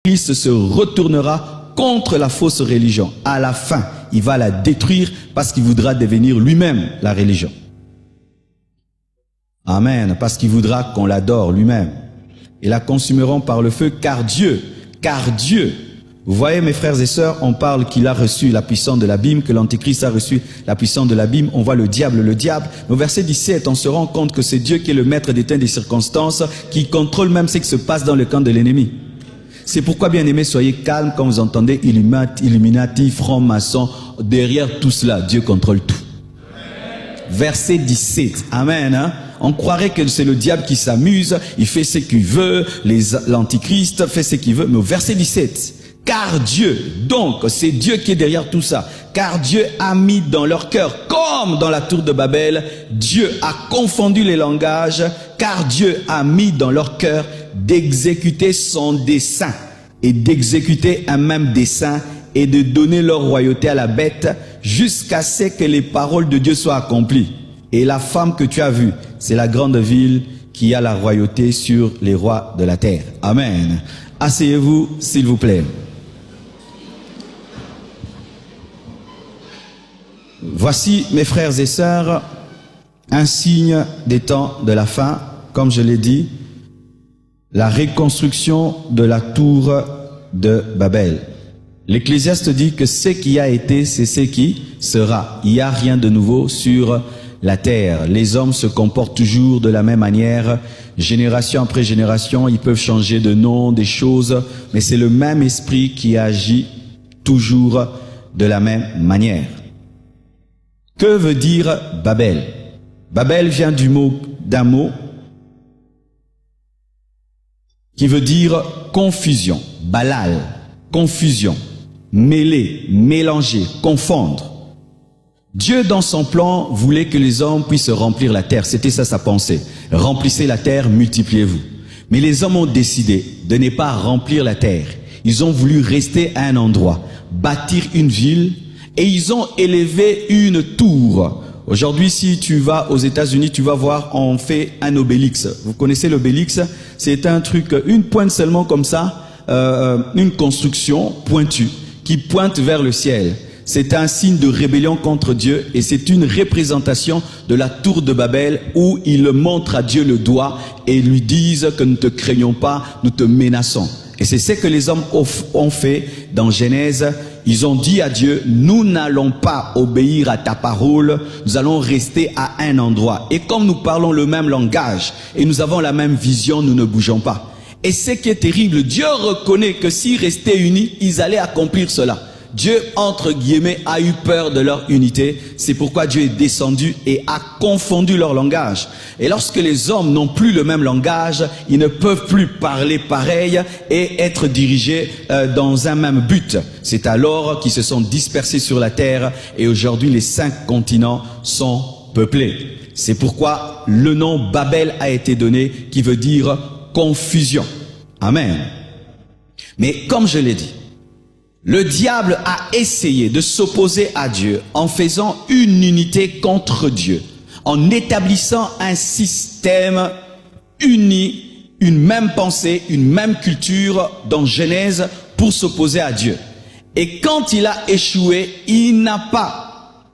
Christ se retournera contre la fausse religion. À la fin, il va la détruire parce qu'il voudra devenir lui-même la religion. Amen. Parce qu'il voudra qu'on l'adore lui-même. Et la consumeront par le feu, car Dieu, vous voyez mes frères et sœurs, on parle qu'il a reçu la puissance de l'abîme, que l'antéchrist a reçu la puissance de l'abîme, on voit le diable. Mais au verset 17, on se rend compte que c'est Dieu qui est le maître des temps et des circonstances, qui contrôle même ce qui se passe dans le camp de l'ennemi. C'est pourquoi, bien aimés, soyez calmes quand vous entendez Illuminati, franc-maçon. Derrière tout cela, Dieu contrôle tout. Verset 17. Amen. Hein? On croirait que c'est le diable qui s'amuse, il fait ce qu'il veut, l'antichrist fait ce qu'il veut. Mais au verset 17, car Dieu, donc c'est Dieu qui est derrière tout ça, car Dieu a mis dans leur cœur, comme dans la tour de Babel, Dieu a confondu les langages, car Dieu a mis dans leur cœur d'exécuter son dessein, et d'exécuter un même dessein, et de donner leur royauté à la bête, jusqu'à ce que les paroles de Dieu soient accomplies. Et la femme que tu as vue, c'est la grande ville qui a la royauté sur les rois de la terre. Amen. Asseyez-vous, s'il vous plaît. Voici, mes frères et sœurs, un signe des temps de la fin, comme je l'ai dit, la reconstruction de la tour de Babel. L'Ecclésiaste dit que ce qui a été, c'est ce qui sera. Il n'y a rien de nouveau sur la terre. Les hommes se comportent toujours de la même manière, génération après génération. Ils peuvent changer de nom, des choses, mais c'est le même esprit qui agit toujours de la même manière. Que veut dire Babel? Babel vient d'un mot qui veut dire confusion, balal, confusion, mêler, mélanger, confondre. Dieu, dans son plan, voulait que les hommes puissent remplir la terre. C'était ça sa pensée. Remplissez la terre, multipliez-vous. Mais les hommes ont décidé de ne pas remplir la terre. Ils ont voulu rester à un endroit, bâtir une ville, et ils ont élevé une tour. Aujourd'hui, si tu vas aux États-Unis, tu vas voir, on fait un obélix. Vous connaissez l'obélix? C'est un truc, une pointe seulement comme ça, une construction pointue, qui pointe vers le ciel. C'est un signe de rébellion contre Dieu et c'est une représentation de la tour de Babel où ils montrent à Dieu le doigt et lui disent que nous ne te craignons pas, nous te menaçons. Et c'est ce que les hommes ont fait dans Genèse. Ils ont dit à Dieu, nous n'allons pas obéir à ta parole, nous allons rester à un endroit. Et comme nous parlons le même langage et nous avons la même vision, nous ne bougeons pas. Et ce qui est terrible, Dieu reconnaît que s'ils restaient unis, ils allaient accomplir cela. Dieu, entre guillemets, a eu peur de leur unité. C'est pourquoi Dieu est descendu et a confondu leur langage. Et lorsque les hommes n'ont plus le même langage, ils ne peuvent plus parler pareil et être dirigés dans un même but. C'est alors qu'ils se sont dispersés sur la terre et aujourd'hui les 5 continents sont peuplés. C'est pourquoi le nom Babel a été donné qui veut dire confusion. Amen. Mais comme je l'ai dit, le diable a essayé de s'opposer à Dieu en faisant une unité contre Dieu, en établissant un système uni, une même pensée, une même culture dans Genèse pour s'opposer à Dieu. Et quand il a échoué, il n'a pas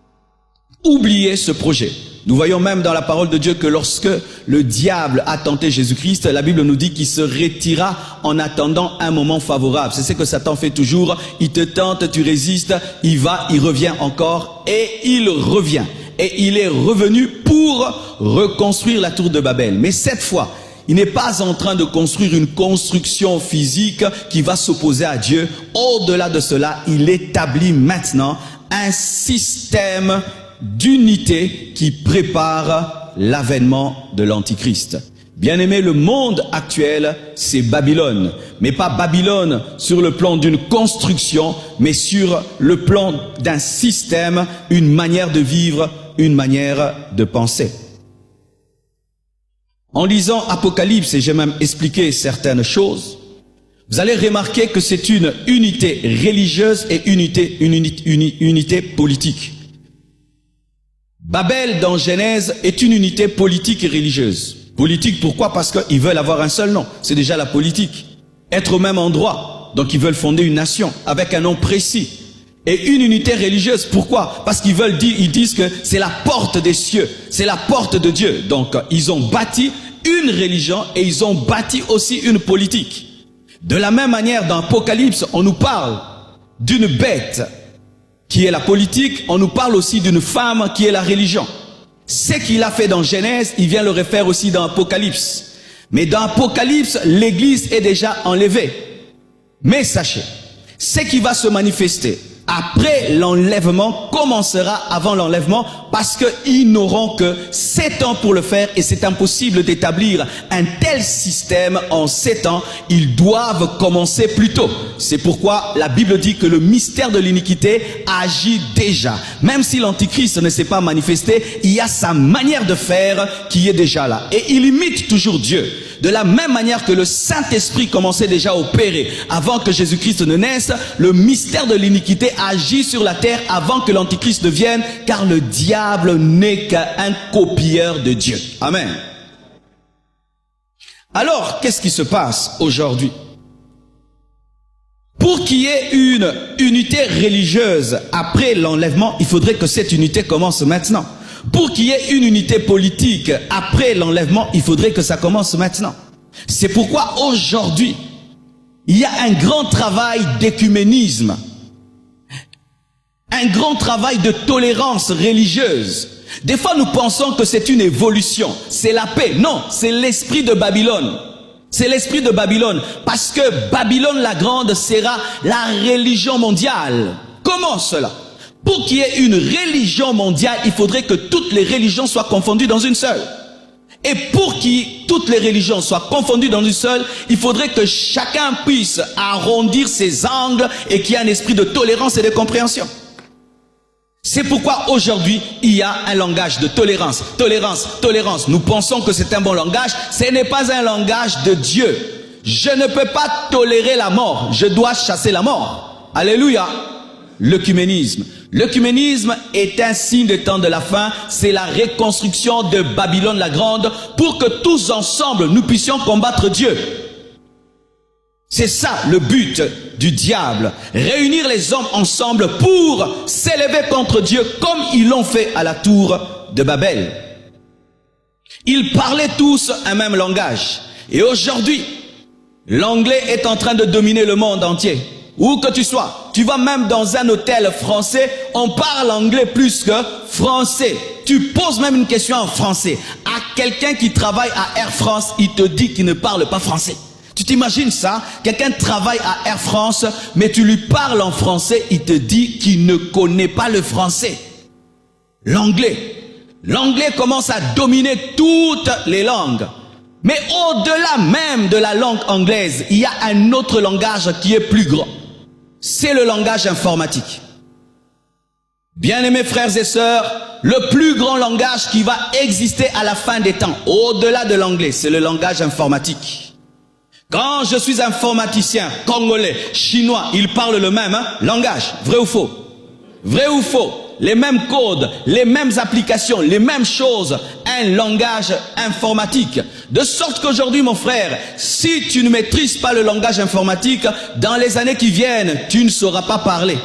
oublié ce projet. Nous voyons même dans la parole de Dieu que lorsque le diable a tenté Jésus-Christ, la Bible nous dit qu'il se retira en attendant un moment favorable. C'est ce que Satan fait toujours. Il te tente, tu résistes, il va, il revient encore et il revient. Et il est revenu pour reconstruire la tour de Babel. Mais cette fois, il n'est pas en train de construire une construction physique qui va s'opposer à Dieu. Au-delà de cela, il établit maintenant un système d'unité qui prépare l'avènement de l'Antichrist. Bien aimé, le monde actuel, c'est Babylone. Mais pas Babylone sur le plan d'une construction, mais sur le plan d'un système, une manière de vivre, une manière de penser. En lisant Apocalypse, et j'ai même expliqué certaines choses, vous allez remarquer que c'est une unité religieuse et unité politique. Babel, dans Genèse, est une unité politique et religieuse. Politique, pourquoi? Parce qu'ils veulent avoir un seul nom. C'est déjà la politique. Être au même endroit. Donc ils veulent fonder une nation avec un nom précis. Et une unité religieuse, pourquoi? Parce qu'ils veulent dire, ils disent que c'est la porte des cieux, c'est la porte de Dieu. Donc ils ont bâti une religion et ils ont bâti aussi une politique. De la même manière, dans Apocalypse, on nous parle d'une bête qui est la politique, on nous parle aussi d'une femme qui est la religion. Ce qu'il a fait dans Genèse, il vient le refaire aussi dans Apocalypse. Mais dans Apocalypse, l'église est déjà enlevée. Mais sachez, ce qui va se manifester après l'enlèvement commencera avant l'enlèvement parce qu'ils n'auront que 7 ans pour le faire et c'est impossible d'établir un tel système en 7 ans. Ils doivent commencer plus tôt. C'est pourquoi la Bible dit que le mystère de l'iniquité agit déjà. Même si l'Antichrist ne s'est pas manifesté, il y a sa manière de faire qui est déjà là. Et il imite toujours Dieu. De la même manière que le Saint-Esprit commençait déjà à opérer avant que Jésus-Christ ne naisse, le mystère de l'iniquité agit sur la terre avant que l'Antichrist ne vienne, car le diable n'est qu'un copieur de Dieu. Amen. Alors, qu'est-ce qui se passe aujourd'hui? Pour qu'il y ait une unité religieuse après l'enlèvement, il faudrait que cette unité commence maintenant. Pour qu'il y ait une unité politique après l'enlèvement, il faudrait que ça commence maintenant. C'est pourquoi aujourd'hui, il y a un grand travail d'écuménisme, un grand travail de tolérance religieuse. Des fois, nous pensons que c'est une évolution, c'est la paix. Non, c'est l'esprit de Babylone. C'est l'esprit de Babylone, parce que Babylone la grande sera la religion mondiale. Comment cela? Pour qu'il y ait une religion mondiale, il faudrait que toutes les religions soient confondues dans une seule. Et pour que toutes les religions soient confondues dans une seule, il faudrait que chacun puisse arrondir ses angles et qu'il y ait un esprit de tolérance et de compréhension. C'est pourquoi aujourd'hui, il y a un langage de tolérance, tolérance, tolérance. Nous pensons que c'est un bon langage, ce n'est pas un langage de Dieu. Je ne peux pas tolérer la mort, je dois chasser la mort. Alléluia. L'œcuménisme. L'œcuménisme est un signe des temps de la fin, c'est la reconstruction de Babylone la grande pour que tous ensemble nous puissions combattre Dieu. C'est ça le but du diable, réunir les hommes ensemble pour s'élever contre Dieu comme ils l'ont fait à la tour de Babel. Ils parlaient tous un même langage et aujourd'hui, l'anglais est en train de dominer le monde entier. Où que tu sois, tu vas même dans un hôtel français, on parle anglais plus que français. Tu poses même une question en français. À quelqu'un qui travaille à Air France, il te dit qu'il ne parle pas français. Tu t'imagines ça? Quelqu'un travaille à Air France, mais tu lui parles en français, il te dit qu'il ne connaît pas le français. L'anglais. L'anglais commence à dominer toutes les langues. Mais au-delà même de la langue anglaise, il y a un autre langage qui est plus grand. C'est le langage informatique. Bien-aimés frères et sœurs, le plus grand langage qui va exister à la fin des temps, au-delà de l'anglais, c'est le langage informatique. Quand je suis informaticien, congolais, chinois, ils parlent le même langage. Vrai ou faux? Vrai ou faux? Les mêmes codes, les mêmes applications, les mêmes choses, un langage informatique. De sorte qu'aujourd'hui, mon frère, si tu ne maîtrises pas le langage informatique, dans les années qui viennent, tu ne sauras pas parler.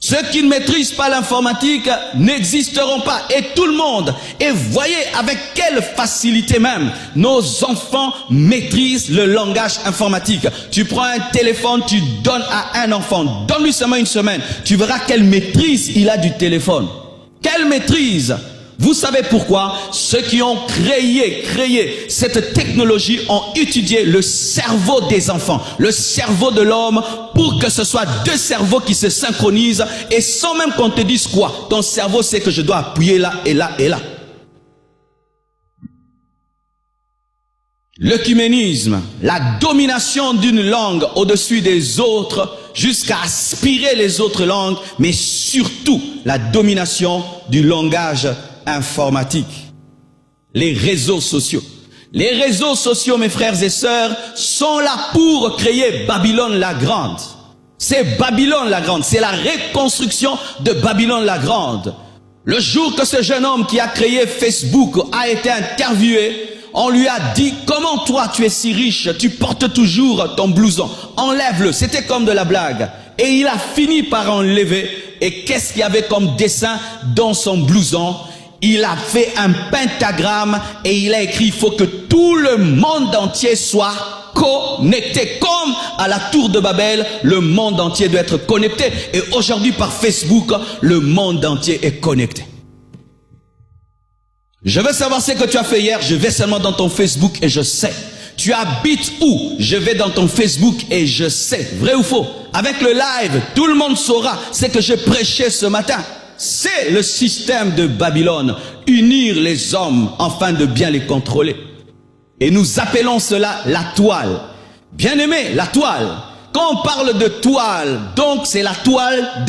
Ceux qui ne maîtrisent pas l'informatique n'existeront pas. Et tout le monde. Et voyez avec quelle facilité même nos enfants maîtrisent le langage informatique. Tu prends un téléphone, tu donnes à un enfant. Donne-lui seulement une semaine. Tu verras quelle maîtrise il a du téléphone. Quelle maîtrise! Vous savez pourquoi? Ceux qui ont créé cette technologie ont étudié le cerveau des enfants, le cerveau de l'homme, pour que ce soit deux cerveaux qui se synchronisent et sans même qu'on te dise quoi. Ton cerveau sait que je dois appuyer là et là et là. L'œcuménisme, la domination d'une langue au-dessus des autres jusqu'à aspirer les autres langues, mais surtout la domination du langage informatique, les réseaux sociaux. Les réseaux sociaux, mes frères et sœurs, sont là pour créer Babylone la grande. C'est Babylone la grande, c'est la reconstruction de Babylone la grande. Le jour que ce jeune homme qui a créé Facebook a été interviewé, On lui a dit, comment toi tu es si riche, tu portes toujours ton blouson, enlève-le. C'était comme de la blague. Et il a fini par enlever. Et qu'est-ce qu'il y avait comme dessin dans son blouson? Il a fait un pentagramme et il a écrit, il faut que tout le monde entier soit connecté. Comme à la tour de Babel, le monde entier doit être connecté. Et aujourd'hui par Facebook, le monde entier est connecté. Je veux savoir ce que tu as fait hier, je vais seulement dans ton Facebook et je sais. Tu habites où? Je vais dans ton Facebook et je sais. Vrai ou faux? Avec le live, tout le monde saura ce que j'ai prêché ce matin. C'est le système de Babylone. Unir les hommes afin de bien les contrôler. Et nous appelons cela la toile. Bien aimé, la toile. Quand on parle de toile, donc c'est la toile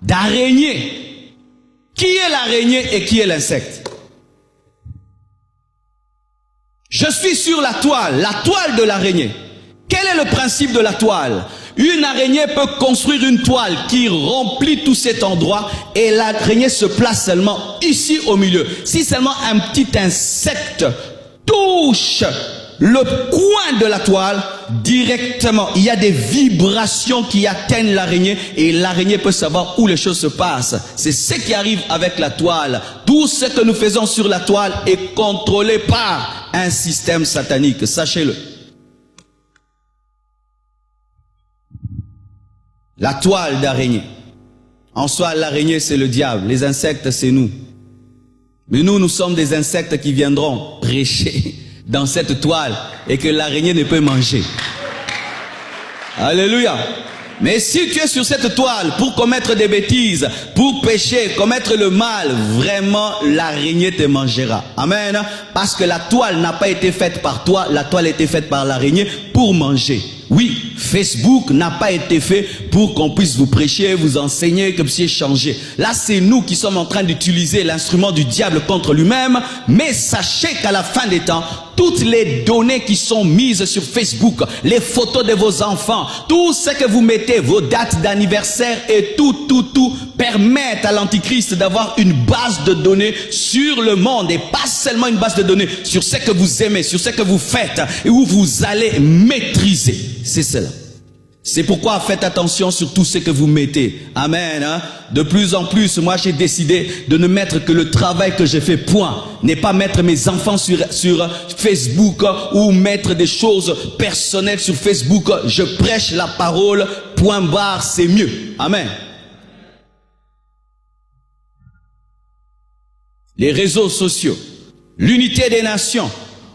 d'araignée. Qui est l'araignée et qui est l'insecte? Je suis sur la toile de l'araignée. Quel est le principe de la toile? Une araignée peut construire une toile qui remplit tout cet endroit et l'araignée se place seulement ici au milieu. Si seulement un petit insecte touche le coin de la toile, directement, il y a des vibrations qui atteignent l'araignée et l'araignée peut savoir où les choses se passent. C'est ce qui arrive avec la toile. Tout ce que nous faisons sur la toile est contrôlé par un système satanique, sachez-le. La toile d'araignée. En soi, l'araignée, c'est le diable. Les insectes, c'est nous. Mais nous sommes des insectes qui viendront prêcher dans cette toile et que l'araignée ne peut manger. Alléluia. Mais si tu es sur cette toile pour commettre des bêtises, pour pécher, commettre le mal, vraiment l'araignée te mangera. Amen. Parce que la toile n'a pas été faite par toi, la toile a été faite par l'araignée pour manger. Oui, Facebook n'a pas été fait pour qu'on puisse vous prêcher, vous enseigner, que vous puissiez changer. Là, c'est nous qui sommes en train d'utiliser l'instrument du diable contre lui-même. Mais sachez qu'à la fin des temps, toutes les données qui sont mises sur Facebook, les photos de vos enfants, tout ce que vous mettez, vos dates d'anniversaire et tout, permettent à l'Antichrist d'avoir une base de données sur le monde. Et pas seulement une base de données sur ce que vous aimez, sur ce que vous faites et où vous allez maîtriser. C'est cela. C'est pourquoi faites attention sur tout ce que vous mettez. Amen. Hein? De plus en plus, moi j'ai décidé de ne mettre que le travail que j'ai fait, point. N'est pas mettre mes enfants sur Facebook ou mettre des choses personnelles sur Facebook. Je prêche la parole, point barre, c'est mieux. Amen. Les réseaux sociaux, l'unité des nations.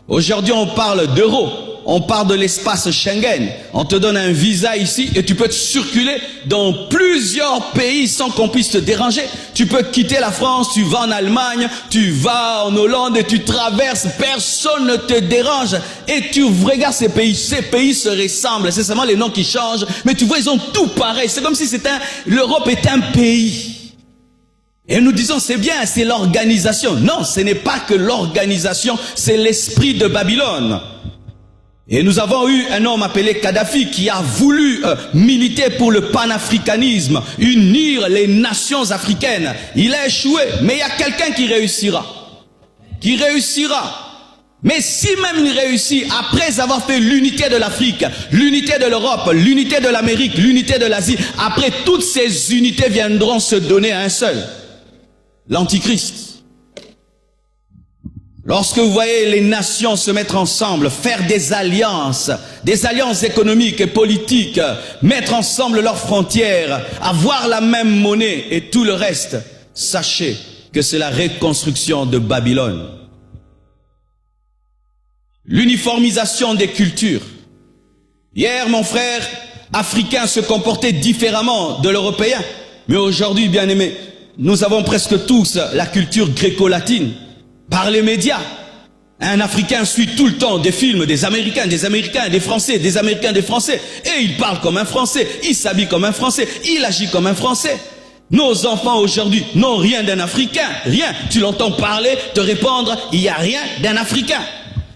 Aujourd'hui on parle d'euro. On parle de l'espace Schengen. On te donne un visa ici et tu peux te circuler dans plusieurs pays sans qu'on puisse te déranger. Tu peux quitter la France, tu vas en Allemagne, tu vas en Hollande et tu traverses. Personne ne te dérange. Et tu regardes ces pays se ressemblent. C'est seulement les noms qui changent. Mais tu vois, ils ont tout pareil. C'est comme si l'Europe est un pays. Et nous disons, c'est bien, c'est l'organisation. Non, ce n'est pas que l'organisation, c'est l'esprit de Babylone. Et nous avons eu un homme appelé Kadhafi qui a voulu militer pour le panafricanisme, unir les nations africaines. Il a échoué, mais il y a quelqu'un qui réussira. Qui réussira. Mais si même il réussit, après avoir fait l'unité de l'Afrique, l'unité de l'Europe, l'unité de l'Amérique, l'unité de l'Asie, après toutes ces unités viendront se donner à un seul. L'Antichrist. Lorsque vous voyez les nations se mettre ensemble, faire des alliances économiques et politiques, mettre ensemble leurs frontières, avoir la même monnaie et tout le reste, sachez que c'est la reconstruction de Babylone. L'uniformisation des cultures. Hier, mon frère africain se comportait différemment de l'européen, mais aujourd'hui, bien aimé, nous avons presque tous la culture gréco-latine. Par les médias, un Africain suit tout le temps des films des Américains, des Français, des Américains, des Français. Et il parle comme un Français, il s'habille comme un Français, il agit comme un Français. Nos enfants aujourd'hui n'ont rien d'un Africain, rien. Tu l'entends parler, te répondre, il n'y a rien d'un Africain.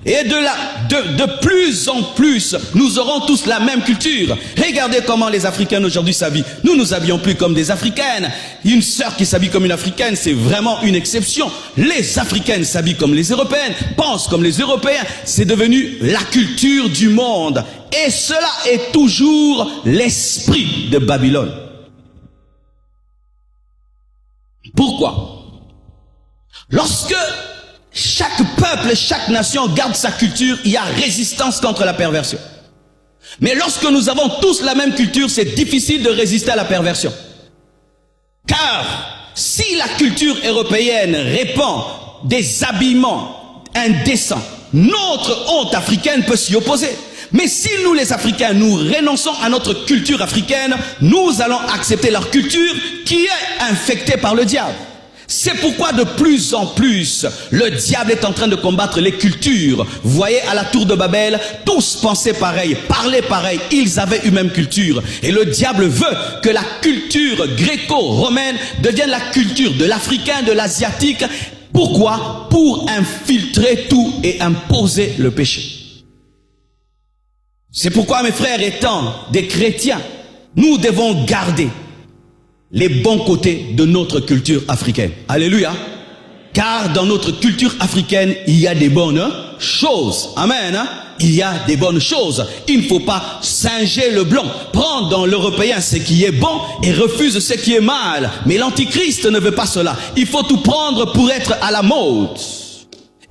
Et de plus en plus, nous aurons tous la même culture. Regardez comment les Africains aujourd'hui s'habillent. Nous nous habillons plus comme des Africaines. Une sœur qui s'habille comme une Africaine, c'est vraiment une exception. Les Africaines s'habillent comme les Européennes, pensent comme les Européens. C'est devenu la culture du monde. Et cela est toujours l'esprit de Babylone. Pourquoi? Lorsque chaque peuple, chaque nation garde sa culture, il y a résistance contre la perversion. Mais lorsque nous avons tous la même culture, c'est difficile de résister à la perversion. Car si la culture européenne répand des habillements indécents, notre honte africaine peut s'y opposer. Mais si nous les Africains, nous renonçons à notre culture africaine, nous allons accepter leur culture qui est infectée par le diable. C'est pourquoi de plus en plus, le diable est en train de combattre les cultures. Vous voyez, à la tour de Babel, tous pensaient pareil, parlaient pareil, ils avaient une même culture. Et le diable veut que la culture gréco-romaine devienne la culture de l'Africain, de l'Asiatique. Pourquoi? Pour infiltrer tout et imposer le péché. C'est pourquoi, mes frères, étant des chrétiens, nous devons garder les bons côtés de notre culture africaine. Alléluia. Car dans notre culture africaine, il y a des bonnes choses. Amen. Il y a des bonnes choses. Il ne faut pas singer le blanc. Prendre dans l'européen ce qui est bon et refuse ce qui est mal. Mais l'antichrist ne veut pas cela. Il faut tout prendre pour être à la mode.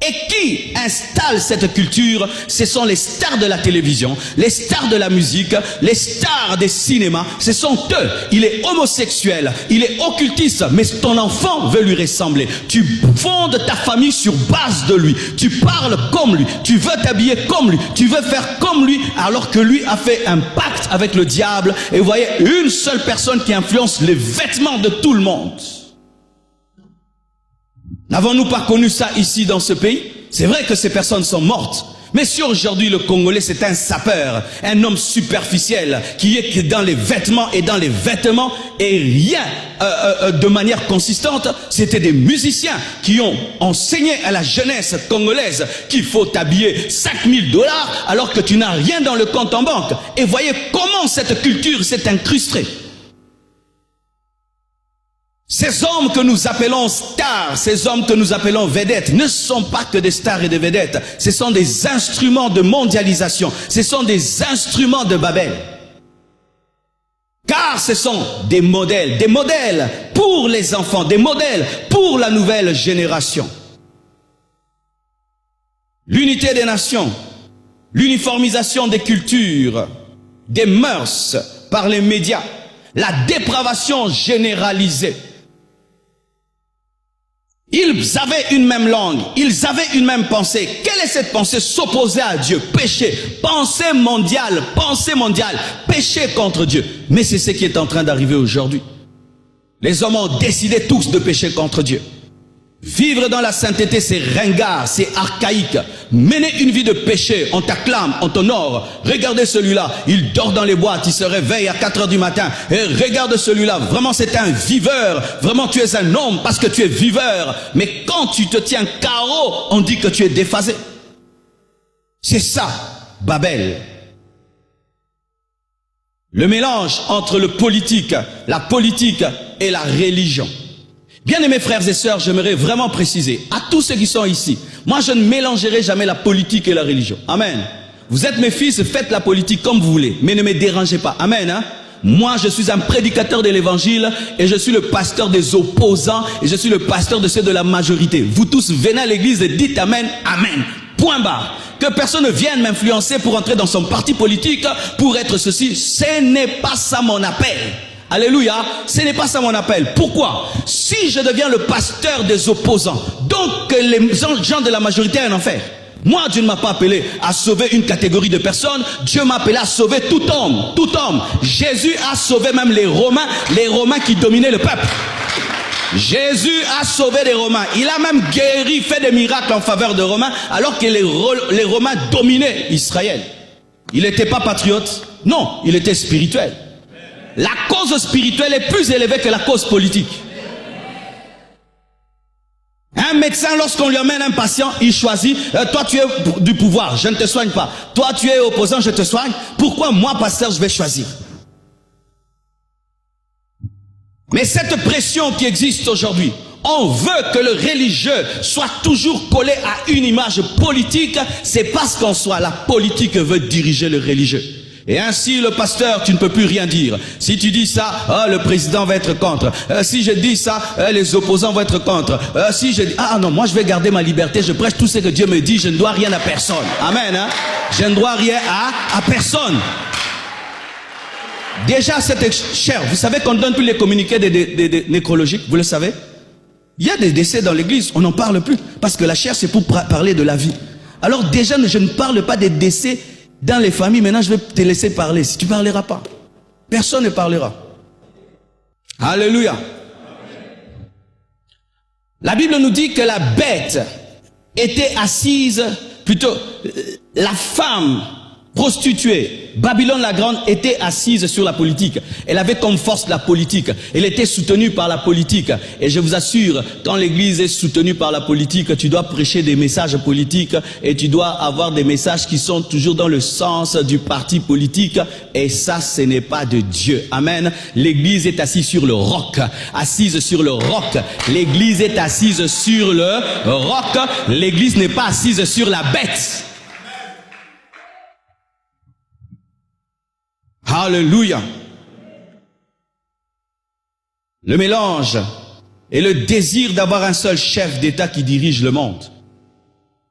Et qui installe cette culture? Ce sont les stars de la télévision, les stars de la musique, les stars des cinémas. Ce sont eux. Il est homosexuel, il est occultiste, mais ton enfant veut lui ressembler. Tu fondes ta famille sur base de lui. Tu parles comme lui. Tu veux t'habiller comme lui. Tu veux faire comme lui, alors que lui a fait un pacte avec le diable. Et vous voyez, une seule personne qui influence les vêtements de tout le monde. N'avons-nous pas connu ça ici dans ce pays? C'est vrai que ces personnes sont mortes. Mais si aujourd'hui le Congolais c'est un sapeur, un homme superficiel qui est dans les vêtements et rien de manière consistante, c'était des musiciens qui ont enseigné à la jeunesse congolaise qu'il faut t'habiller 5000 $ alors que tu n'as rien dans le compte en banque. Et voyez comment cette culture s'est incrustée. Ces hommes que nous appelons stars, ces hommes que nous appelons vedettes, ne sont pas que des stars et des vedettes. Ce sont des instruments de mondialisation. Ce sont des instruments de Babel. Car ce sont des modèles pour les enfants, des modèles pour la nouvelle génération. L'unité des nations, l'uniformisation des cultures, des mœurs par les médias, la dépravation généralisée. Ils avaient une même langue, ils avaient une même pensée. Quelle est cette pensée? S'opposer à Dieu, péché, pensée mondiale, péché contre Dieu. Mais c'est ce qui est en train d'arriver aujourd'hui. Les hommes ont décidé tous de pécher contre Dieu. Vivre dans la sainteté, c'est ringard, c'est archaïque. Mener une vie de péché, on t'acclame, on t'honore. Regardez celui-là, il dort dans les boîtes, il se réveille à 4 h du matin. Et regarde celui-là, vraiment c'est un viveur. Vraiment tu es un homme parce que tu es viveur. Mais quand tu te tiens carreau, on dit que tu es déphasé. C'est ça, Babel. Le mélange entre le politique, la politique et la religion. Bien-aimés frères et sœurs, j'aimerais vraiment préciser à tous ceux qui sont ici, moi je ne mélangerai jamais la politique et la religion. Amen. Vous êtes mes fils, faites la politique comme vous voulez, mais ne me dérangez pas. Amen. Hein? Moi je suis un prédicateur de l'évangile et je suis le pasteur des opposants et je suis le pasteur de ceux de la majorité. Vous tous venez à l'église et dites Amen, Amen. Point barre. Que personne ne vienne m'influencer pour entrer dans son parti politique, pour être ceci. Ce n'est pas ça mon appel. Alléluia, ce n'est pas ça mon appel. Pourquoi? Si je deviens le pasteur des opposants, donc les gens de la majorité en enfer. Moi, Dieu ne m'a pas appelé à sauver une catégorie de personnes. Dieu m'a appelé à sauver tout homme, tout homme. Jésus a sauvé même les Romains qui dominaient le peuple. Jésus a sauvé les Romains. Il a même guéri, fait des miracles en faveur des Romains, alors que les Romains dominaient Israël. Il n'était pas patriote, non, il était spirituel. La cause spirituelle est plus élevée que la cause politique. Un médecin, lorsqu'on lui amène un patient, il choisit, toi tu es du pouvoir, je ne te soigne pas. Toi tu es opposant, je te soigne. Pourquoi moi, pasteur, je vais choisir? Mais cette pression qui existe aujourd'hui, on veut que le religieux soit toujours collé à une image politique, c'est parce qu'en soi, la politique veut diriger le religieux. Et ainsi, le pasteur, tu ne peux plus rien dire. Si tu dis ça, le président va être contre. Si je dis ça, les opposants vont être contre. Si je dis, non, moi je vais garder ma liberté, je prêche tout ce que Dieu me dit, je ne dois rien à personne. Amen. Hein? Je ne dois rien à personne. Déjà, cette chair, vous savez qu'on donne plus les communiqués des nécrologiques, vous le savez? Il y a des décès dans l'église, on n'en parle plus. Parce que la chair, c'est pour parler de la vie. Alors déjà, je ne parle pas des décès dans les familles. Maintenant, je vais te laisser parler. Si tu ne parleras pas, personne ne parlera. Alléluia. La Bible nous dit que la bête était assise, plutôt la femme prostituée, Babylone la Grande, était assise sur la politique. Elle avait comme force la politique. Elle était soutenue par la politique. Et je vous assure, quand l'église est soutenue par la politique, tu dois prêcher des messages politiques et tu dois avoir des messages qui sont toujours dans le sens du parti politique. Et ça, ce n'est pas de Dieu. Amen. L'église est assise sur le roc. Assise sur le roc. L'église est assise sur le roc. L'église n'est pas assise sur la bête. Alléluia. Le mélange et le désir d'avoir un seul chef d'État qui dirige le monde.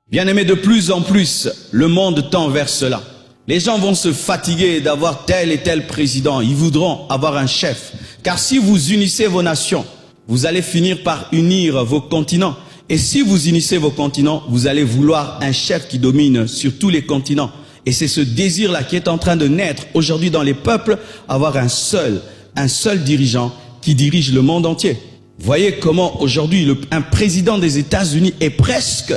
Bien-aimés, de plus en plus, le monde tend vers cela. Les gens vont se fatiguer d'avoir tel et tel président. Ils voudront avoir un chef. Car si vous unissez vos nations, vous allez finir par unir vos continents. Et si vous unissez vos continents, vous allez vouloir un chef qui domine sur tous les continents. Et c'est ce désir-là qui est en train de naître aujourd'hui dans les peuples, avoir un seul dirigeant qui dirige le monde entier. Voyez comment aujourd'hui un président des États-Unis est presque,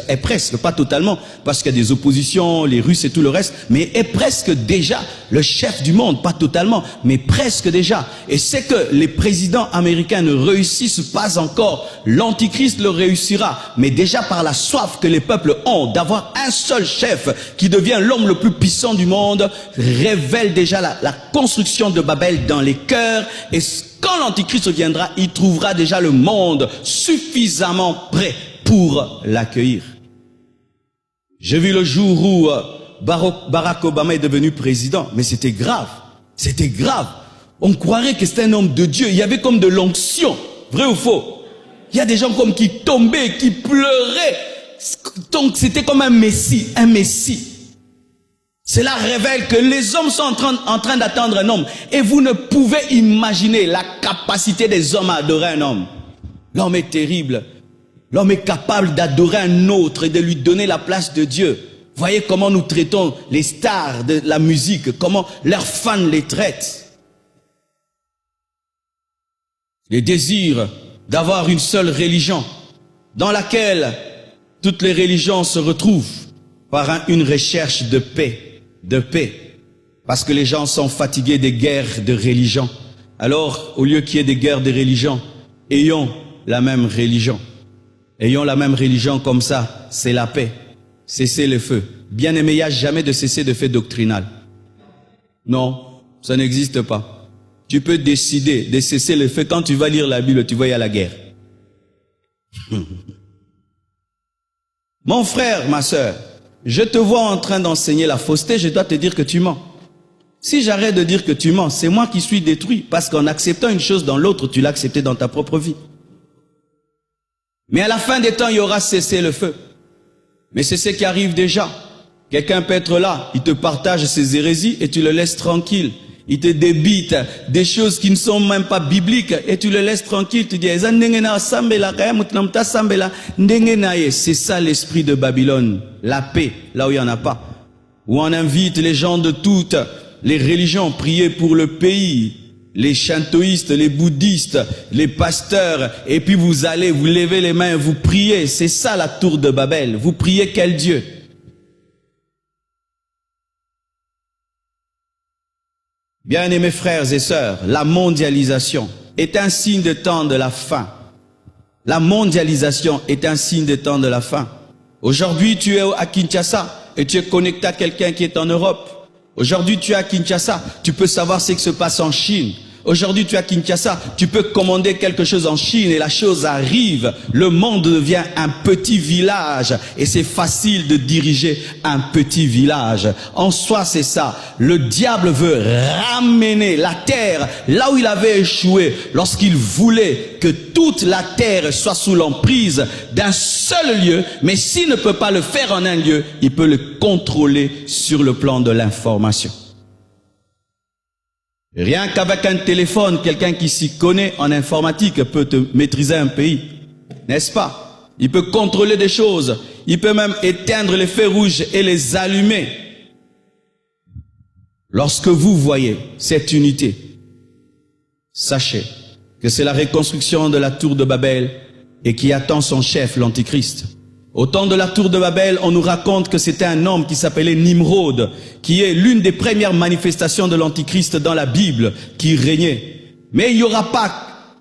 pas totalement, parce qu'il y a des oppositions, les Russes et tout le reste, mais est presque déjà le chef du monde, pas totalement, mais presque déjà. Et c'est que les présidents américains ne réussissent pas encore, l'Antichrist le réussira, mais déjà par la soif que les peuples ont d'avoir un seul chef qui devient l'homme le plus puissant du monde, révèle déjà la construction de Babel dans les cœurs. Et quand l'Antichrist viendra, il trouvera déjà le monde suffisamment prêt pour l'accueillir. J'ai vu le jour où Barack Obama est devenu président, mais c'était grave. C'était grave. On croirait que c'était un homme de Dieu. Il y avait comme de l'onction. Vrai ou faux? Il y a des gens comme qui tombaient, qui pleuraient. Donc c'était comme un messie, un messie. Cela révèle que les hommes sont en train d'attendre un homme. Et vous ne pouvez imaginer la capacité des hommes à adorer un homme. L'homme est terrible. L'homme est capable d'adorer un autre et de lui donner la place de Dieu. Voyez comment nous traitons les stars de la musique, comment leurs fans les traitent. Le désir d'avoir une seule religion dans laquelle toutes les religions se retrouvent par une recherche de paix. Parce que les gens sont fatigués des guerres de religion. Alors, au lieu qu'il y ait des guerres de religion, ayons la même religion. Ayons la même religion, comme ça, c'est la paix. Cessez le feu. Bien aimé, il n'y a jamais de cesser de feu doctrinal. Non, ça n'existe pas. Tu peux décider de cesser le feu. Quand tu vas lire la Bible, tu vas y aller à la guerre. Mon frère, ma sœur, je te vois en train d'enseigner la fausseté, je dois te dire que tu mens. Si j'arrête de dire que tu mens, c'est moi qui suis détruit. Parce qu'en acceptant une chose dans l'autre, tu l'as accepté dans ta propre vie. Mais à la fin des temps, il y aura cessé le feu. Mais c'est ce qui arrive déjà. Quelqu'un peut être là, il te partage ses hérésies et tu le laisses tranquille. Il te débite des choses qui ne sont même pas bibliques et tu le laisses tranquille. Tu dis, c'est ça l'esprit de Babylone, la paix, là où il n'y en a pas. Où on invite les gens de toutes les religions, prier pour le pays, les shintoïstes, les bouddhistes, les pasteurs, et puis vous allez, vous levez les mains, vous priez. C'est ça la tour de Babel. Vous priez quel Dieu? Bien-aimés frères et sœurs, la mondialisation est un signe de temps de la fin. La mondialisation est un signe des temps de la fin. Aujourd'hui, tu es à Kinshasa et tu es connecté à quelqu'un qui est en Europe. Aujourd'hui, tu es à Kinshasa, tu peux savoir ce qui se passe en Chine. Aujourd'hui, tu es à Kinshasa, tu peux commander quelque chose en Chine et la chose arrive. Le monde devient un petit village et c'est facile de diriger un petit village. En soi, c'est ça. Le diable veut ramener la terre là où il avait échoué lorsqu'il voulait que toute la terre soit sous l'emprise d'un seul lieu. Mais s'il ne peut pas le faire en un lieu, il peut le contrôler sur le plan de l'information. Rien qu'avec un téléphone, quelqu'un qui s'y connaît en informatique peut te maîtriser un pays, n'est-ce pas? Il peut contrôler des choses, il peut même éteindre les feux rouges et les allumer. Lorsque vous voyez cette unité, sachez que c'est la reconstruction de la tour de Babel et qui attend son chef, l'Antichrist. Au temps de la tour de Babel, on nous raconte que c'était un homme qui s'appelait Nimrod, qui est l'une des premières manifestations de l'Antichrist dans la Bible, qui régnait. Mais il n'y aura pas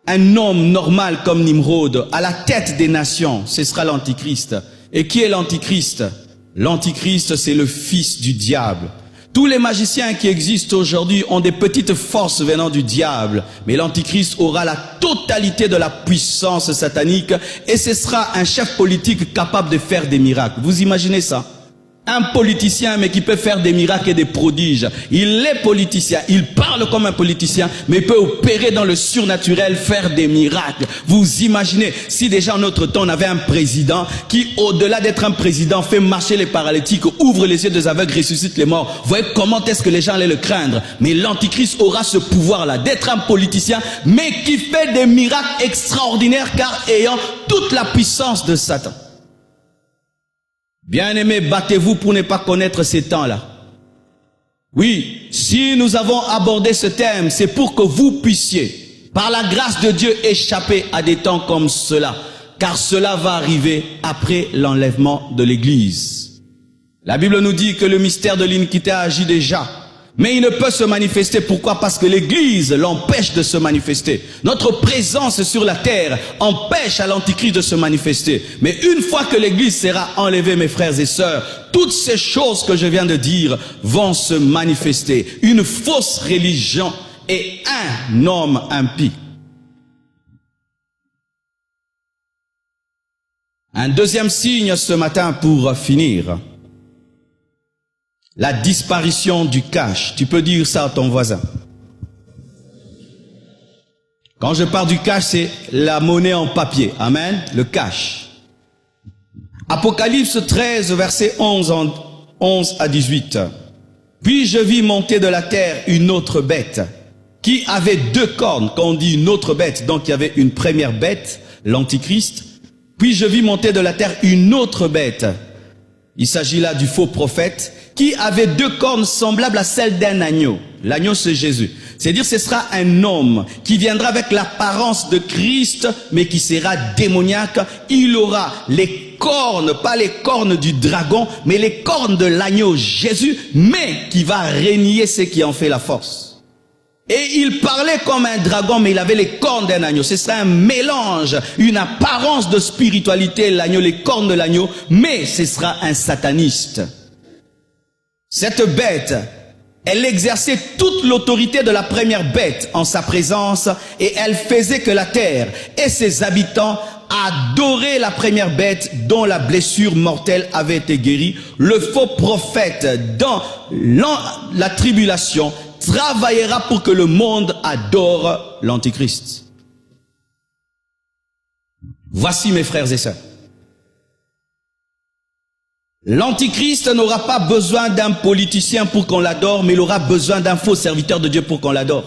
un homme normal comme Nimrod à la tête des nations, ce sera l'Antichrist. Et qui est l'Antichrist? L'Antichrist, c'est le fils du diable. Tous les magiciens qui existent aujourd'hui ont des petites forces venant du diable. Mais l'Antichrist aura la totalité de la puissance satanique et ce sera un chef politique capable de faire des miracles. Vous imaginez ça? Un politicien mais qui peut faire des miracles et des prodiges. Il est politicien, il parle comme un politicien, mais il peut opérer dans le surnaturel, faire des miracles. Vous imaginez si déjà en notre temps on avait un président qui, au-delà d'être un président, fait marcher les paralytiques, ouvre les yeux des aveugles, ressuscite les morts. Vous voyez comment est-ce que les gens allaient le craindre? Mais l'Antichrist aura ce pouvoir-là d'être un politicien, mais qui fait des miracles extraordinaires car ayant toute la puissance de Satan. Bien-aimés, battez-vous pour ne pas connaître ces temps-là. Oui, si nous avons abordé ce thème, c'est pour que vous puissiez, par la grâce de Dieu, échapper à des temps comme cela. Car cela va arriver après l'enlèvement de l'Église. La Bible nous dit que le mystère de l'iniquité agit déjà. Mais il ne peut se manifester. Pourquoi? Parce que l'Église l'empêche de se manifester. Notre présence sur la terre empêche à l'Antichrist de se manifester. Mais une fois que l'Église sera enlevée, mes frères et sœurs, toutes ces choses que je viens de dire vont se manifester. Une fausse religion et un homme impie. Un deuxième signe ce matin pour finir. La disparition du cash. Tu peux dire ça à ton voisin. Quand je parle du cash, c'est la monnaie en papier. Amen. Le cash. Apocalypse 13, verset 11 à 18. Puis je vis monter de la terre une autre bête qui avait 2 cornes. Quand on dit une autre bête, donc il y avait une première bête, l'Antichrist. Puis je vis monter de la terre une autre bête. Il s'agit là du faux prophète qui avait 2 cornes semblables à celles d'un agneau. L'agneau, c'est Jésus. C'est-à-dire ce sera un homme qui viendra avec l'apparence de Christ, mais qui sera démoniaque. Il aura les cornes, pas les cornes du dragon, mais les cornes de l'agneau Jésus, mais qui va régner ce qui en fait la force. Et il parlait comme un dragon, mais il avait les cornes d'un agneau. Ce serait un mélange, une apparence de spiritualité, l'agneau, les cornes de l'agneau, mais ce sera un sataniste. Cette bête, elle exerçait toute l'autorité de la première bête en sa présence et elle faisait que la terre et ses habitants adoraient la première bête dont la blessure mortelle avait été guérie. Le faux prophète dans la tribulation travaillera pour que le monde adore l'Antichrist. Voici mes frères et sœurs. L'Antichrist n'aura pas besoin d'un politicien pour qu'on l'adore, mais il aura besoin d'un faux serviteur de Dieu pour qu'on l'adore.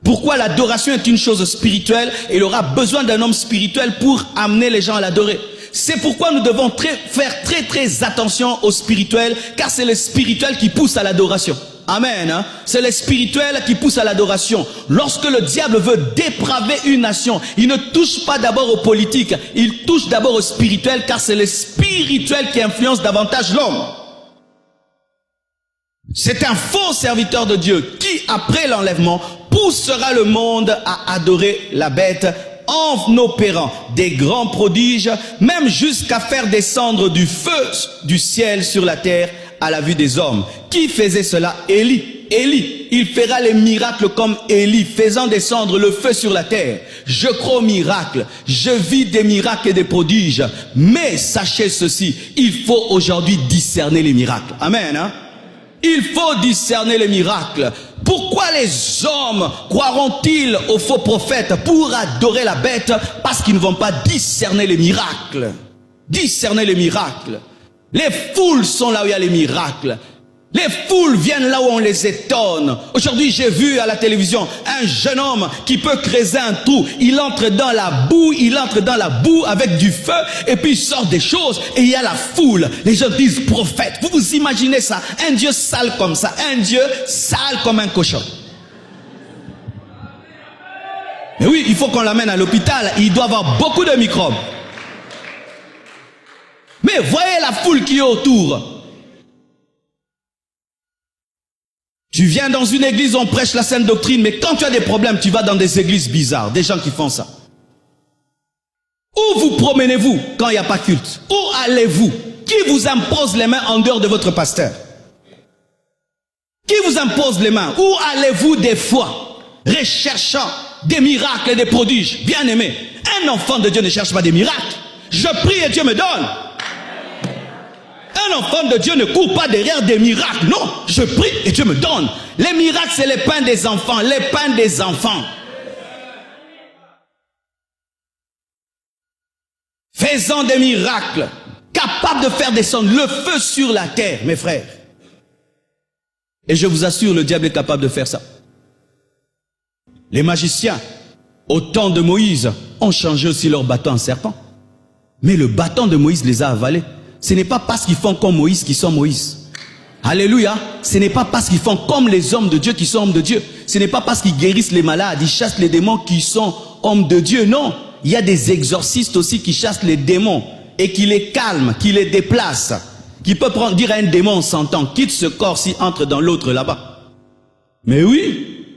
Pourquoi l'adoration est une chose spirituelle et il aura besoin d'un homme spirituel pour amener les gens à l'adorer. C'est pourquoi nous devons faire très attention au spirituel, car c'est le spirituel qui pousse à l'adoration. Amen. Hein? C'est le spirituel qui pousse à l'adoration. Lorsque le diable veut dépraver une nation, il ne touche pas d'abord au politique, il touche d'abord au spirituel, car c'est le spirituel qui influence davantage l'homme. C'est un faux serviteur de Dieu qui, après l'enlèvement, poussera le monde à adorer la bête en opérant des grands prodiges, même jusqu'à faire descendre du feu du ciel sur la terre à la vue des hommes. Qui faisait cela? Élie. Élie, il fera les miracles comme Élie, faisant descendre le feu sur la terre. Je crois aux miracles, je vis des miracles et des prodiges, mais sachez ceci, il faut aujourd'hui discerner les miracles. Amen, hein? Il faut discerner les miracles. Pourquoi les hommes croiront-ils aux faux prophètes pour adorer la bête? Parce qu'ils ne vont pas discerner les miracles. Discerner les miracles. Les foules sont là où il y a les miracles. Les foules viennent là où on les étonne. Aujourd'hui, j'ai vu à la télévision un jeune homme qui peut creuser un trou. Il entre dans la boue avec du feu et puis il sort des choses et il y a la foule. Les gens disent prophète. Vous vous imaginez ça? Un Dieu sale comme ça, un Dieu sale comme un cochon. Mais oui, il faut qu'on l'amène à l'hôpital. Il doit avoir beaucoup de microbes. Mais voyez la foule qui est autour. Tu viens dans une église, on prêche la sainte doctrine, mais quand tu as des problèmes, tu vas dans des églises bizarres, des gens qui font ça. Où vous promenez-vous quand il n'y a pas culte? Où allez-vous? Qui vous impose les mains en dehors de votre pasteur? Qui vous impose les mains? Où allez-vous des fois, recherchant des miracles et des prodiges? Bien aimé, un enfant de Dieu ne cherche pas des miracles. Je prie et Dieu me donne. Un enfant de Dieu ne court pas derrière des miracles. Non, je prie et Dieu me donne. Les miracles, c'est les pains des enfants. Les pains des enfants. Faisant des miracles, capables de faire descendre le feu sur la terre, mes frères. Et je vous assure, le diable est capable de faire ça. Les magiciens, au temps de Moïse, ont changé aussi leur bâton en serpent. Mais le bâton de Moïse les a avalés. Ce n'est pas parce qu'ils font comme Moïse qu'ils sont Moïse. Alléluia. Ce n'est pas parce qu'ils font comme les hommes de Dieu qui sont hommes de Dieu. Ce n'est pas parce qu'ils guérissent les malades, ils chassent les démons qui sont hommes de Dieu. Non. Il y a des exorcistes aussi qui chassent les démons et qui les calment, qui les déplacent. Qui peut dire à un démon en s'entend, quitte ce corps si entre dans l'autre là-bas. Mais oui,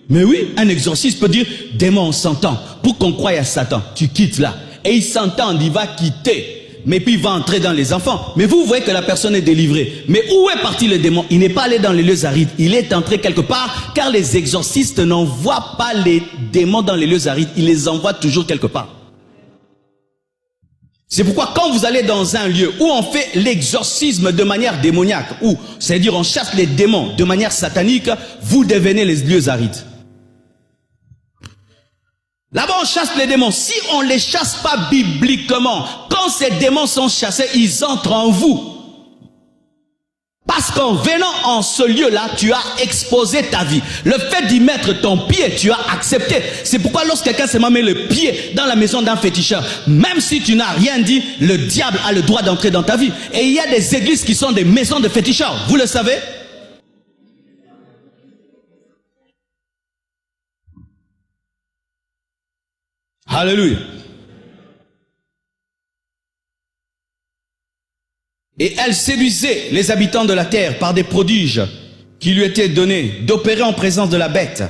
un exorciste peut dire, démon on s'entend. Pour qu'on croie à Satan, tu quittes là. Et il s'entend, il va quitter. Mais puis il va entrer dans les enfants. Mais vous voyez que la personne est délivrée. Mais où est parti le démon? Il n'est pas allé dans les lieux arides. Il est entré quelque part, car les exorcistes n'envoient pas les démons dans les lieux arides. Ils les envoient toujours quelque part. C'est pourquoi quand vous allez dans un lieu où on fait l'exorcisme de manière démoniaque, ou c'est-à-dire on chasse les démons de manière satanique, vous devenez les lieux arides. Là-bas, on chasse les démons. Si on ne les chasse pas bibliquement, quand ces démons sont chassés, ils entrent en vous. Parce qu'en venant en ce lieu-là, tu as exposé ta vie. Le fait d'y mettre ton pied, tu as accepté. C'est pourquoi lorsque quelqu'un se met le pied dans la maison d'un féticheur, même si tu n'as rien dit, le diable a le droit d'entrer dans ta vie. Et il y a des églises qui sont des maisons de féticheurs. Vous le savez? Alléluia. Et elle séduisait les habitants de la terre par des prodiges qui lui étaient donnés d'opérer en présence de la bête,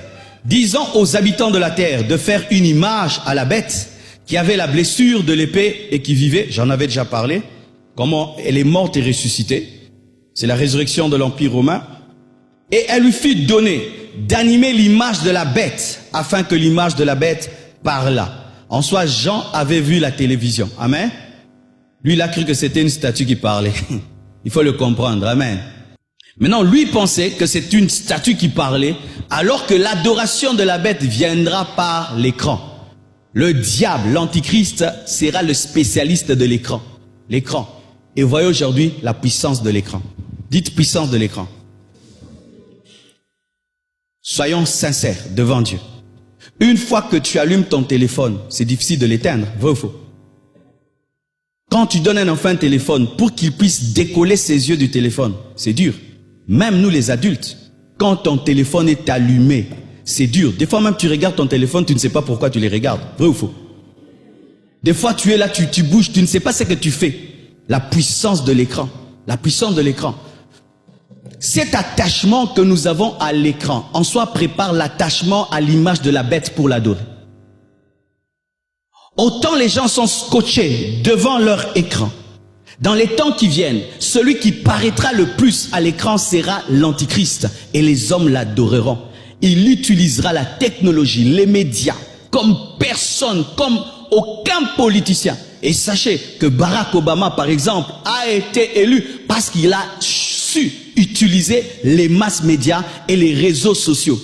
disant aux habitants de la terre de faire une image à la bête qui avait la blessure de l'épée et qui vivait. J'en avais déjà parlé. Comment elle est morte et ressuscitée. C'est la résurrection de l'Empire romain. Et elle lui fit donner d'animer l'image de la bête afin que l'image de la bête parlât. En soi, Jean avait vu la télévision. Amen. Lui, il a cru que c'était une statue qui parlait. Il faut le comprendre. Amen. Maintenant, lui pensait que c'est une statue qui parlait, alors que l'adoration de la bête viendra par l'écran. Le diable, l'antichrist, sera le spécialiste de l'écran. L'écran. Et voyez aujourd'hui la puissance de l'écran. Dites puissance de l'écran. Soyons sincères devant Dieu. Une fois que tu allumes ton téléphone, c'est difficile de l'éteindre, vrai ou faux? Quand tu donnes à un enfant un téléphone pour qu'il puisse décoller ses yeux du téléphone, c'est dur. Même nous les adultes, quand ton téléphone est allumé, c'est dur. Des fois même tu regardes ton téléphone, tu ne sais pas pourquoi tu les regardes, vrai ou faux? Des fois tu es là, tu bouges, tu ne sais pas ce que tu fais. La puissance de l'écran, la puissance de l'écran. Cet attachement que nous avons à l'écran, en soi prépare l'attachement à l'image de la bête pour l'adorer. autant les gens sont scotchés devant leur écran. Dans les temps qui viennent, celui qui paraîtra le plus à l'écran sera l'Antichrist et les hommes l'adoreront. Il utilisera la technologie, les médias, comme personne, comme aucun politicien. Et sachez que Barack Obama, par exemple, a été élu parce qu'il a su utiliser les masses médias et les réseaux sociaux.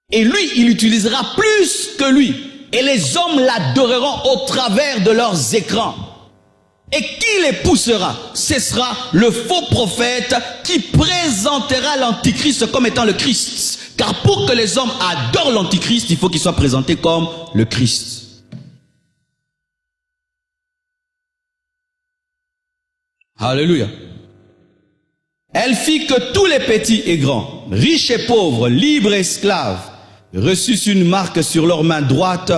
Et lui, il utilisera plus que lui. Et les hommes l'adoreront au travers de leurs écrans. Et qui les poussera? Ce sera le faux prophète qui présentera l'Antichrist comme étant le Christ. Car pour que les hommes adorent l'Antichrist, il faut qu'il soit présenté comme le Christ. Alléluia. Elle fit que tous les petits et grands, riches et pauvres, libres et esclaves, reçussent une marque sur leur main droite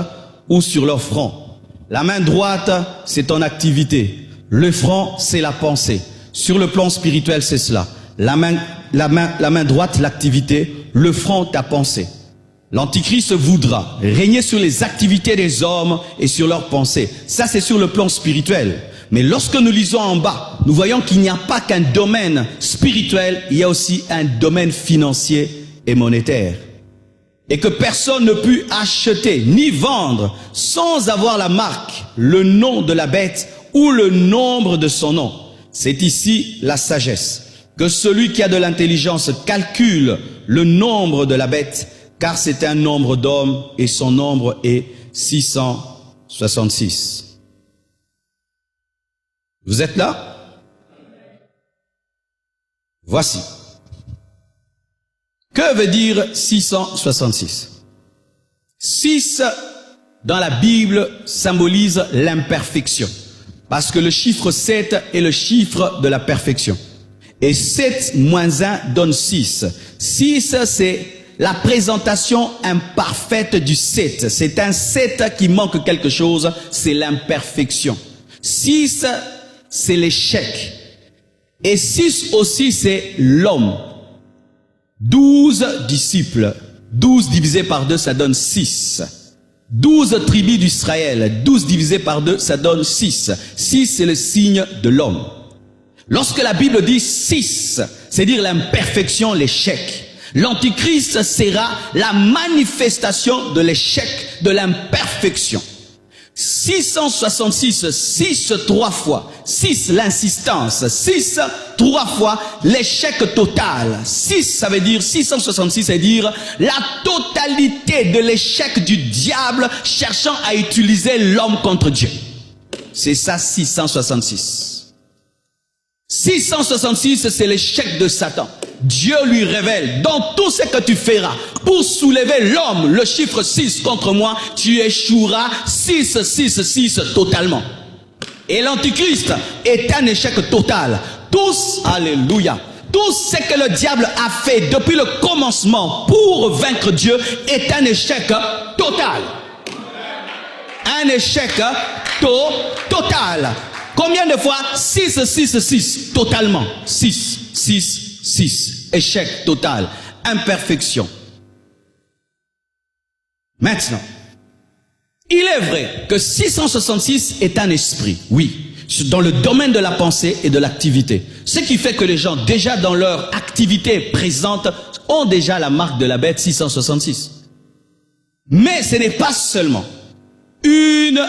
ou sur leur front. La main droite, c'est ton activité. Le front, c'est la pensée. Sur le plan spirituel, c'est cela. La main droite, l'activité. Le front, ta pensée. L'Antichrist voudra régner sur les activités des hommes et sur leurs pensées. Ça, c'est sur le plan spirituel. Mais lorsque nous lisons en bas, nous voyons qu'il n'y a pas qu'un domaine spirituel, il y a aussi un domaine financier et monétaire. Et que personne ne peut acheter ni vendre sans avoir la marque, le nom de la bête ou le nombre de son nom. C'est ici la sagesse. Que celui qui a de l'intelligence calcule le nombre de la bête, car c'est un nombre d'hommes et son nombre est 666. Vous êtes là? Voici. Que veut dire 666? 6 dans la Bible symbolise l'imperfection. Parce que le chiffre 7 est le chiffre de la perfection. Et 7 moins 1 donne 6. 6, c'est la présentation imparfaite du 7. C'est un 7 qui manque quelque chose, c'est l'imperfection. 6, c'est l'échec. Et 6 aussi, c'est l'homme. 12 disciples. 12 divisé par 2, ça donne 6. 12 tribus d'Israël. 12 divisé par 2, ça donne 6. 6, c'est le signe de l'homme. Lorsque la Bible dit 6, c'est dire l'imperfection, l'échec. L'Antichrist sera la manifestation de l'échec, de l'imperfection. 666, 6 3 fois, 6 l'insistance, 6 3 fois l'échec total. 6 ça veut dire, 666 ça veut dire la totalité de l'échec du diable cherchant à utiliser l'homme contre Dieu. C'est ça 666. 666 c'est l'échec de Satan. Dieu lui révèle, dans tout ce que tu feras, pour soulever l'homme, le chiffre 6 contre moi, tu échoueras 6, 6, 6 totalement. Et l'Antichrist est un échec total. Tous, alléluia, tout ce que le diable a fait depuis le commencement pour vaincre Dieu est un échec total. Un échec total. Combien de fois? 6, 6, 6, totalement. 6, 6, 6, échec total, imperfection. Maintenant, il est vrai que 666 est un esprit, oui, dans le domaine de la pensée et de l'activité. Ce qui fait que les gens, déjà dans leur activité présente, ont déjà la marque de la bête 666. Mais ce n'est pas seulement une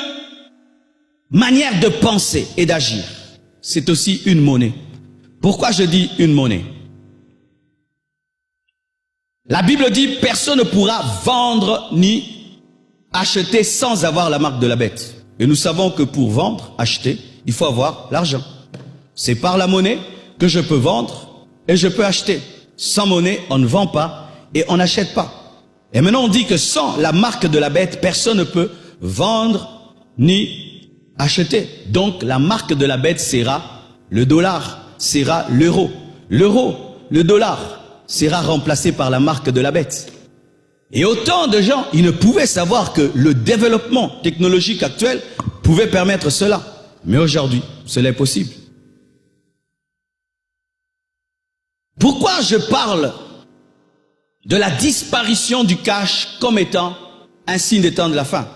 manière de penser et d'agir, c'est aussi une monnaie. Pourquoi je dis une monnaie? La Bible dit personne ne pourra vendre ni acheter sans avoir la marque de la bête. Et nous savons que pour vendre, acheter, il faut avoir l'argent. C'est par la monnaie que je peux vendre et je peux acheter. Sans monnaie, on ne vend pas et on n'achète pas. Et maintenant on dit que sans la marque de la bête, personne ne peut vendre ni acheter. Donc la marque de la bête sera le dollar, sera l'euro. L'euro, le dollar sera remplacé par la marque de la bête. Et autant de gens, ils ne pouvaient savoir que le développement technologique actuel pouvait permettre cela. Mais aujourd'hui, cela est possible. Pourquoi je parle de la disparition du cash comme étant un signe des temps de la fin?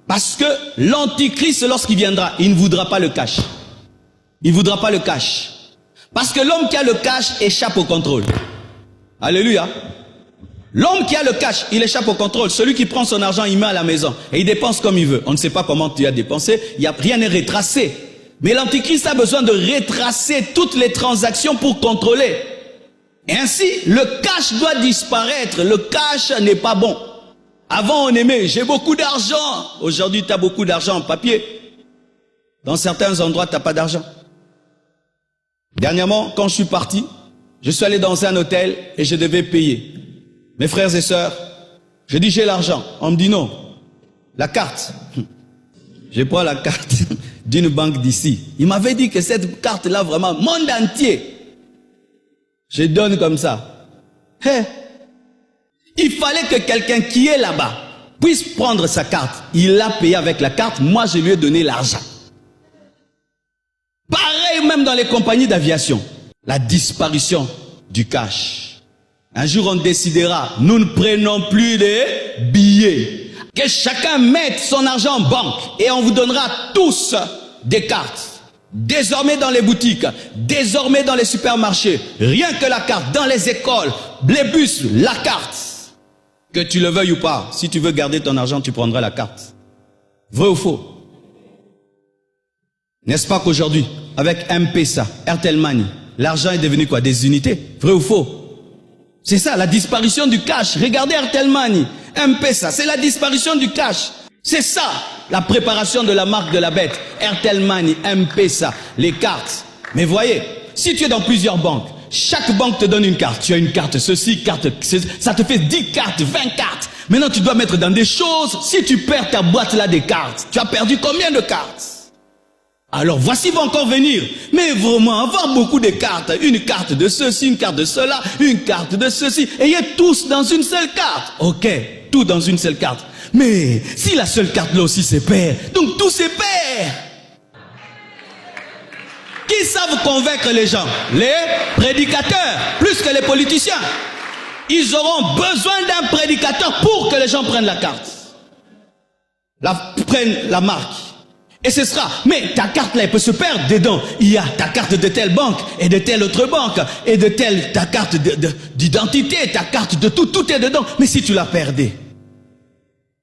Parce que l'antichrist, lorsqu'il viendra, il ne voudra pas le cash. Il ne voudra pas le cash. Parce que l'homme qui a le cash échappe au contrôle. Alléluia. L'homme qui a le cash, il échappe au contrôle. Celui qui prend son argent, il met à la maison et il dépense comme il veut. On ne sait pas comment tu as dépensé, rien n'est retracé. Mais l'antichrist a besoin de retracer toutes les transactions pour contrôler. Et ainsi, le cash doit disparaître. Le cash n'est pas bon. Avant, on aimait, j'ai beaucoup d'argent. Aujourd'hui, tu as beaucoup d'argent en papier. Dans certains endroits, tu n'as pas d'argent. Dernièrement, quand je suis parti, je suis allé dans un hôtel et je devais payer. Mes frères et sœurs, je dis j'ai l'argent. On me dit non. La carte. Je prends la carte d'une banque d'ici. Il m'avait dit que cette carte-là, vraiment, monde entier. Je donne comme ça. Hey. Il fallait que quelqu'un qui est là-bas puisse prendre sa carte. Il l'a payé avec la carte. Moi, je lui ai donné l'argent. Pareil même dans les compagnies d'aviation. La disparition du cash. Un jour, on décidera, nous ne prenons plus de billets. Que chacun mette son argent en banque et on vous donnera tous des cartes. Désormais dans les boutiques, désormais dans les supermarchés, rien que la carte, dans les écoles, les bus, la carte. Que tu le veuilles ou pas, si tu veux garder ton argent, tu prendras la carte. Vrai ou faux? N'est-ce pas qu'aujourd'hui, avec M-Pesa, Airtel Money, l'argent est devenu quoi? Des unités. Vrai ou faux? C'est ça, la disparition du cash. Regardez Airtel Money, M-Pesa, c'est la disparition du cash. C'est ça, la préparation de la marque de la bête. Airtel Money, M-Pesa, les cartes. Mais voyez, si tu es dans plusieurs banques, chaque banque te donne une carte. Tu as une carte ceci, carte ceci, ça te fait 10 cartes, 20 cartes. Maintenant, tu dois mettre dans des choses. Si tu perds ta boîte là des cartes, tu as perdu combien de cartes? Alors voici va encore venir. Mais vraiment, avoir beaucoup de cartes. Une carte de ceci, une carte de cela, une carte de ceci. Ayez tous dans une seule carte. Ok, tout dans une seule carte. Mais si la seule carte là aussi se perd, donc tout se perd. Qui savent convaincre les gens? Les prédicateurs, plus que les politiciens. Ils auront besoin d'un prédicateur pour que les gens prennent la carte. Prennent la marque. Et ce sera, mais ta carte là, elle peut se perdre dedans. Il y a ta carte de telle banque et de telle autre banque et de telle, ta carte d'identité, ta carte de tout, tout est dedans. Mais si tu la perdais,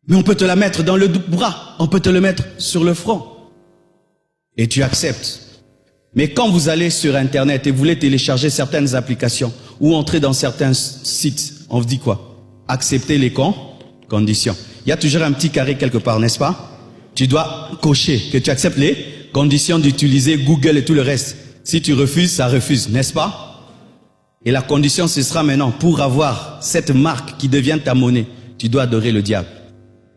mais on peut te la mettre dans le bras, on peut te le mettre sur le front. Et tu acceptes. Mais quand vous allez sur Internet et vous voulez télécharger certaines applications ou entrer dans certains sites, on vous dit quoi? Accepter les conditions. Il y a toujours un petit carré quelque part, n'est-ce pas? Tu dois cocher que tu acceptes les conditions d'utiliser Google et tout le reste. Si tu refuses, ça refuse, n'est-ce pas? Et la condition, ce sera maintenant, pour avoir cette marque qui devient ta monnaie, tu dois adorer le diable.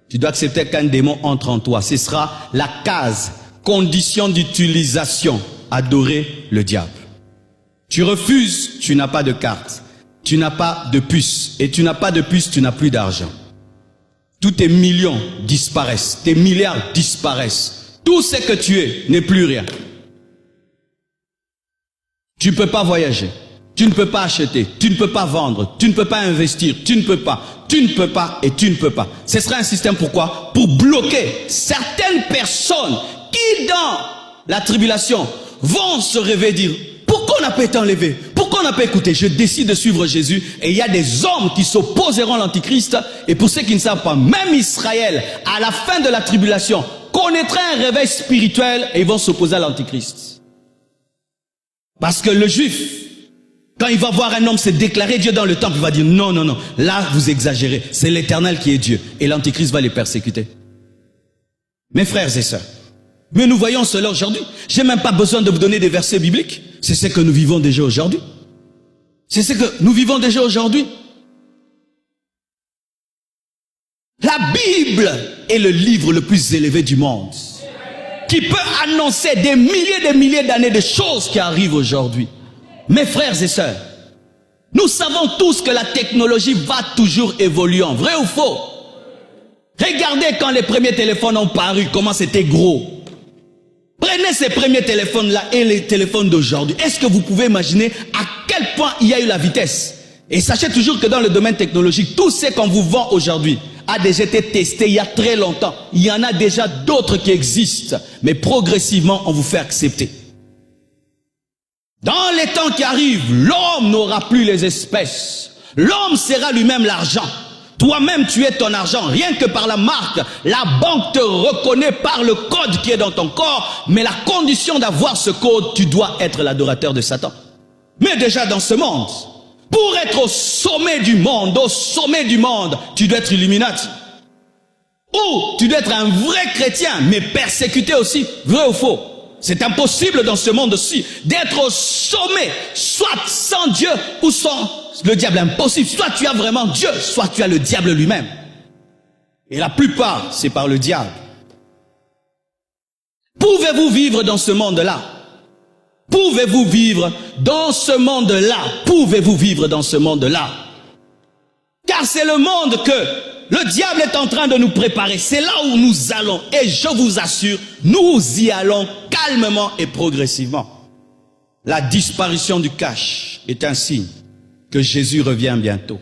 Tu dois accepter qu'un démon entre en toi. Ce sera la case, condition d'utilisation, adorer le diable. Tu refuses, tu n'as pas de carte. Tu n'as pas de puce. Et tu n'as pas de puce, tu n'as plus d'argent. Tous tes millions disparaissent, tes milliards disparaissent. Tout ce que tu es n'est plus rien. Tu ne peux pas voyager, tu ne peux pas acheter, tu ne peux pas vendre, tu ne peux pas investir, tu ne peux pas et tu ne peux pas. Ce sera un système pourquoi? Pour bloquer certaines personnes qui dans la tribulation vont se réveiller et dire pourquoi on n'a pas été enlevé? Pourquoi on n'a pas écouté? Je décide de suivre Jésus et il y a des hommes qui s'opposeront à l'antichrist. Et pour ceux qui ne savent pas, même Israël, à la fin de la tribulation, connaîtra un réveil spirituel et ils vont s'opposer à l'antichrist. Parce que le juif, quand il va voir un homme se déclarer Dieu dans le temple, il va dire non, non, non, là vous exagérez, c'est l'Éternel qui est Dieu. Et l'antichrist va les persécuter. Mes frères et sœurs, mais nous voyons cela aujourd'hui. J'ai même pas besoin de vous donner des versets bibliques. C'est ce que nous vivons déjà aujourd'hui. C'est ce que nous vivons déjà aujourd'hui. La Bible est le livre le plus élevé du monde, qui peut annoncer des milliers d'années de choses qui arrivent aujourd'hui. Mes frères et sœurs, nous savons tous que la technologie va toujours évoluant. Vrai ou faux? Regardez quand les premiers téléphones ont paru, comment c'était gros. Prenez ces premiers téléphones-là et les téléphones d'aujourd'hui. Est-ce que vous pouvez imaginer à quel point il y a eu la vitesse? Et sachez toujours que dans le domaine technologique, tout ce qu'on vous vend aujourd'hui, a déjà été testé il y a très longtemps. Il y en a déjà d'autres qui existent. Mais progressivement, on vous fait accepter. Dans les temps qui arrivent, l'homme n'aura plus les espèces. L'homme sera lui-même l'argent. Toi-même, tu es ton argent. Rien que par la marque, la banque te reconnaît par le code qui est dans ton corps. Mais la condition d'avoir ce code, tu dois être l'adorateur de Satan. Mais déjà dans ce monde, pour être au sommet du monde, tu dois être Illuminati. Ou tu dois être un vrai chrétien, mais persécuté aussi, vrai ou faux. C'est impossible dans ce monde-ci d'être au sommet, soit sans Dieu ou sans le diable. Impossible. Soit tu as vraiment Dieu, soit tu as le diable lui-même. Et la plupart, c'est par le diable. Pouvez-vous vivre dans ce monde-là? Pouvez-vous vivre dans ce monde-là? Pouvez-vous vivre dans ce monde-là? Car c'est le monde que le diable est en train de nous préparer. C'est là où nous allons. Et je vous assure, nous y allons calmement et progressivement. La disparition du cash est un signe que Jésus revient bientôt,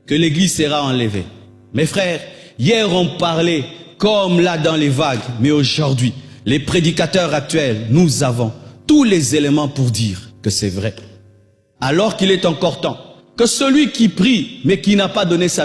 que l'église sera enlevée. Mes frères, hier on parlait comme là dans les vagues, mais aujourd'hui, les prédicateurs actuels, nous avons tous les éléments pour dire que c'est vrai. Alors qu'il est encore temps que celui qui prie, mais qui n'a pas donné sa